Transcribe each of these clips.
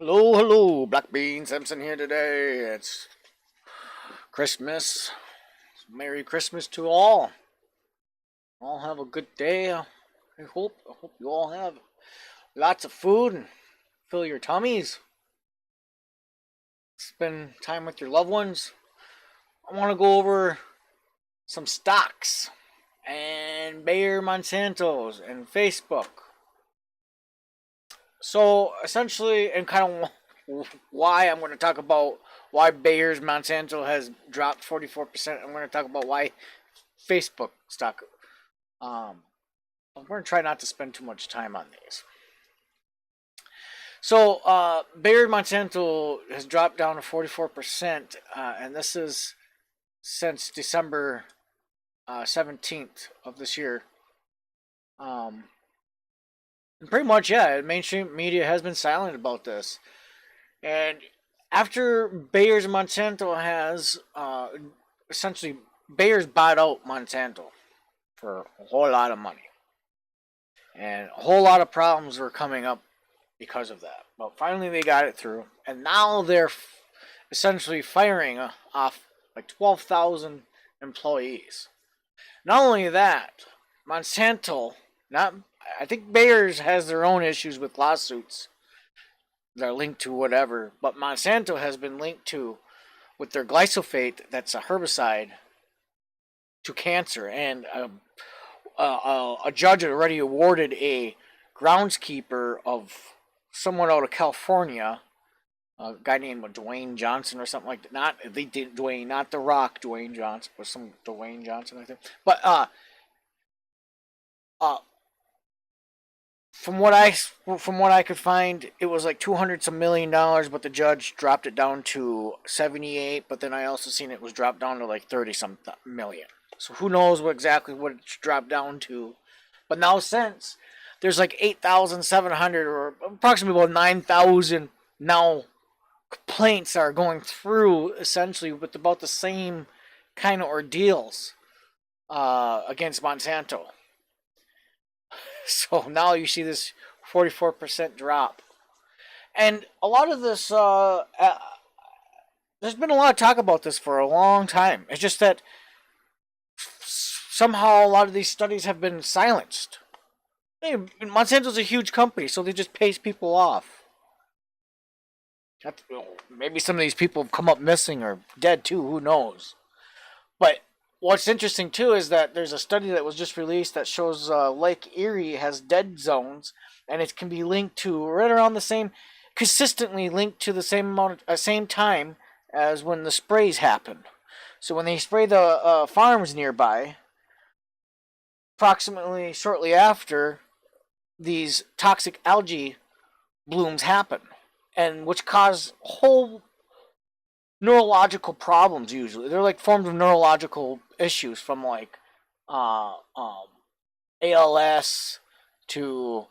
Hello, hello, Black Bean Simpson here today. It's Christmas. Merry Christmas to all. All have a good day. I hope you all have lots of food and fill your tummies. Spend time with your loved ones. I want to go over some stocks and Bayer Monsanto's and Facebook. So essentially, and kind of why I'm going to talk about why Bayer's Monsanto has dropped 44%. I'm going to talk about why Facebook stock. I'm going to try not to spend too much time on these. So Bayer Monsanto has dropped down to 44%, and this is since December 17th of this year. And pretty much, yeah, mainstream media has been silent about this. And after Bayer's Monsanto has essentially Bayer's bought out Monsanto for a whole lot of money, and a whole lot of problems were coming up because of that. But finally, they got it through, and now they're essentially firing off like 12,000 employees. Not only that, Monsanto, not I think Bayer's has their own issues with lawsuits. They're linked to whatever, but Monsanto has been linked to with their glyphosate, that's a herbicide, to cancer, and a judge had already awarded a groundskeeper of someone out of California, a guy named Dwayne Johnson or something like that. Not they did Dwayne, not The Rock, Dwayne Johnson, but some Dwayne Johnson, I think. But uh, from what I could find, it was like 200 some $1 million, but the judge dropped it down to 78. But then I also seen it was dropped down to like 30 some million. So who knows exactly what it's dropped down to? But now since there's like 8,700 or approximately about 9,000 now complaints are going through essentially with about the same kind of ordeals against Monsanto. So now you see this 44% drop. And a lot of this, there's been a lot of talk about this for a long time. It's just that somehow a lot of these studies have been silenced. Hey, Monsanto's a huge company, so they just pays people off. Maybe some of these people have come up missing or dead too, who knows. But what's interesting too is that there's a study that was just released that shows Lake Erie has dead zones, and it can be linked to right around the same, consistently linked to the same amount, same time as when the sprays happen. So when they spray the farms nearby, approximately shortly after, these toxic algae blooms happen, and which cause whole neurological problems. Usually they're like forms of neurological issues, from like uh, um, ALS to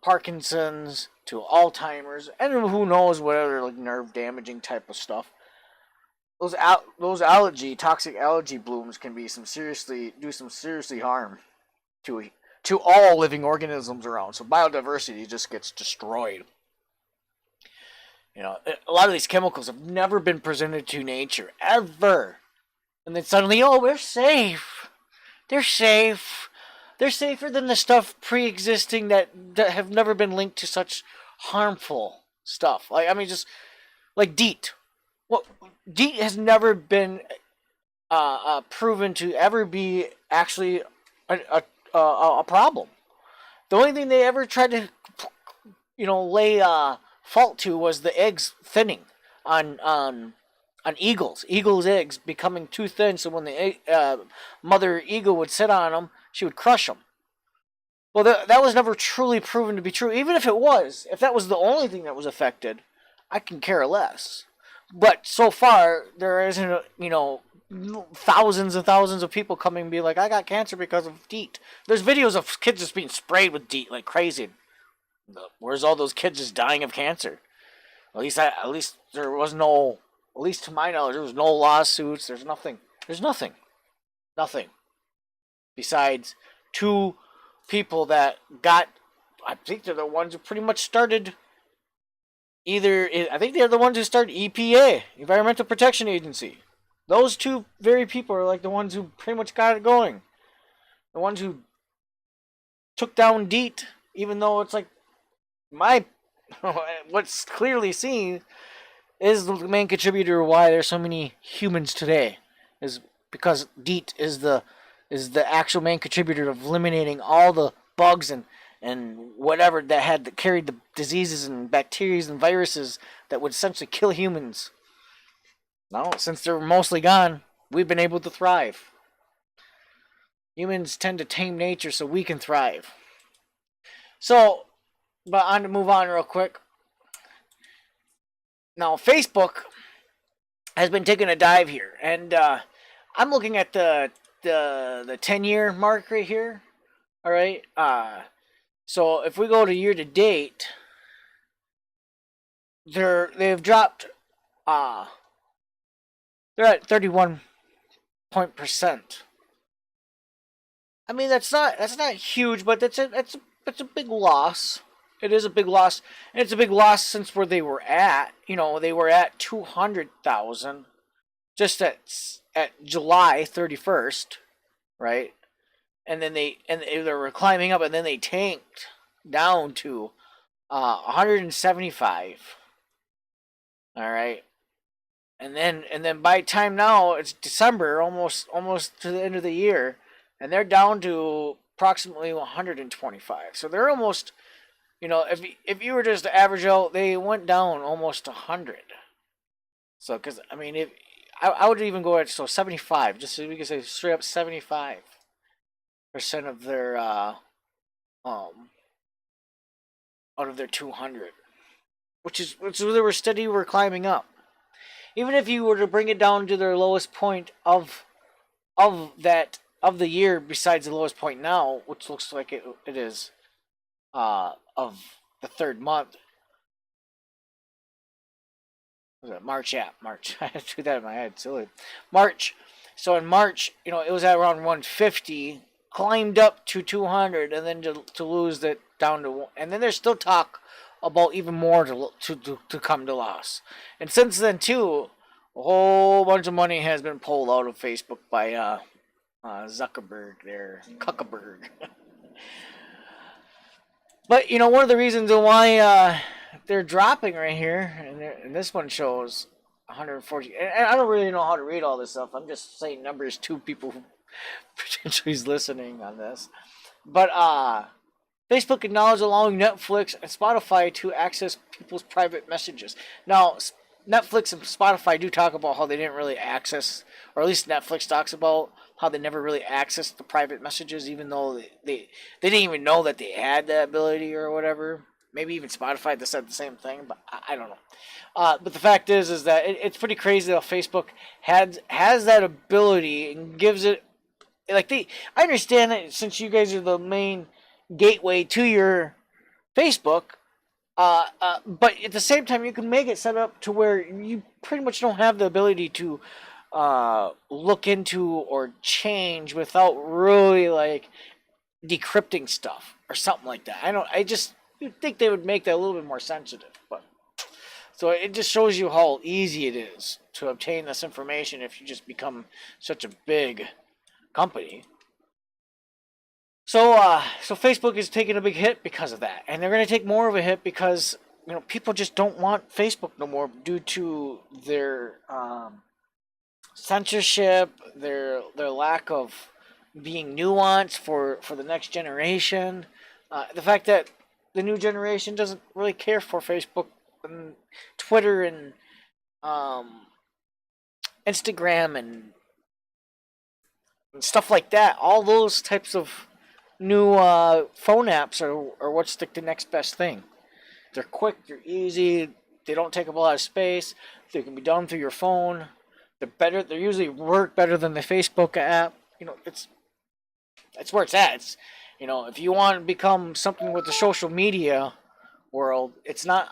Parkinson's to Alzheimer's, and who knows what other like nerve damaging type of stuff. Those toxic algae blooms can be some seriously harm to all living organisms around. So biodiversity just gets destroyed. A lot of these chemicals have never been presented to nature ever, and then suddenly, oh, we're safe. They're safe. They're safer than the stuff pre-existing that have never been linked to such harmful stuff. Like, I mean, just like DEET. Well, DEET has never been proven to ever be actually a problem. The only thing they ever tried to, lay fault to was the eggs thinning on eagles. Eagles' eggs becoming too thin, so when the mother eagle would sit on them, she would crush them. Well, that was never truly proven to be true. Even if it was, if that was the only thing that was affected, I can care less. But so far, there isn't, thousands and thousands of people coming and be like, I got cancer because of DEET. There's videos of kids just being sprayed with DEET like crazy. Where's all those kids just dying of cancer? At least there was no, at least to my knowledge, there was no lawsuits. There's nothing. There's nothing. Nothing. Besides two people that got, I think they're the ones who pretty much started I think they're the ones who started EPA, Environmental Protection Agency. Those two very people are like the ones who pretty much got it going. The ones who took down DEET, even though it's like my what's clearly seen is the main contributor why there's so many humans today, is because DEET is the actual main contributor of eliminating all the bugs and whatever that carried the diseases and bacteria and viruses that would essentially kill humans. Now, since they're mostly gone, we've been able to thrive. Humans tend to tame nature so we can thrive. So, but on to move on real quick. Now, Facebook has been taking a dive here, and I'm looking at the 10-year mark right here. All right. So if we go to year to date, they've dropped. They're at 31%. I mean, that's not huge, but that's a big loss. It is a big loss, and it's a big loss since where they were at. You know, they were at 200,000 just at July 31st, right? And then they were climbing up, and then they tanked down to 175. All right, and then by time now it's December, almost to the end of the year, and they're down to approximately 125. So they're almost, if you were just to average out, they went down almost 100. So because I mean, if I would even go at 75, just so we can say straight up 75% of their out of their 200, which they were steady, were climbing up. Even if you were to bring it down to their lowest point of the year, besides the lowest point now, which looks like it is of the third month. Was it March? Yeah, March. I had to do that in my head. Silly. March. So in March, it was at around 150, climbed up to 200, and then to lose it down to, and then there's still talk about even more to come to loss. And since then too, a whole bunch of money has been pulled out of Facebook by Zuckerberg there, Kuckerberg. But one of the reasons why they're dropping right here, and this one shows 140. And I don't really know how to read all this stuff. I'm just saying numbers to people who potentially is listening on this. But Facebook acknowledged allowing Netflix and Spotify to access people's private messages. Now, Netflix and Spotify do talk about how they didn't really access, or at least Netflix talks about how they never really accessed the private messages, even though they didn't even know that they had that ability or whatever. Maybe even Spotify said the same thing, but I don't know. But the fact is that it's pretty crazy that Facebook has that ability and gives it, I understand that since you guys are the main gateway to your Facebook, but at the same time, you can make it set up to where you pretty much don't have the ability to look into or change without really decrypting stuff or something like that. You'd think they would make that a little bit more sensitive, but so it just shows you how easy it is to obtain this information if you just become such a big company. So Facebook is taking a big hit because of that, and they're going to take more of a hit because people just don't want Facebook no more due to their censorship, their lack of being nuanced for the next generation, the fact that the new generation doesn't really care for Facebook and Twitter and Instagram and stuff like that. All those types of new phone apps are what's the next best thing. They're quick, they're easy, they don't take up a lot of space, they can be done through your phone. They're better. They usually work better than the Facebook app. That's where it's at. It's, if you want to become something with the social media world, it's not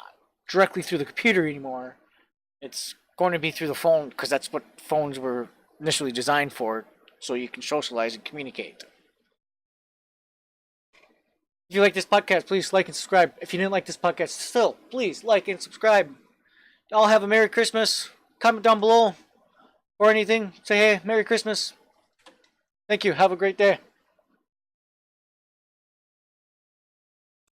directly through the computer anymore. It's going to be through the phone because that's what phones were initially designed for, so you can socialize and communicate. If you like this podcast, please like and subscribe. If you didn't like this podcast, still, please like and subscribe. Y'all have a Merry Christmas. Comment down below or anything. Say, hey, Merry Christmas. Thank you. Have a great day.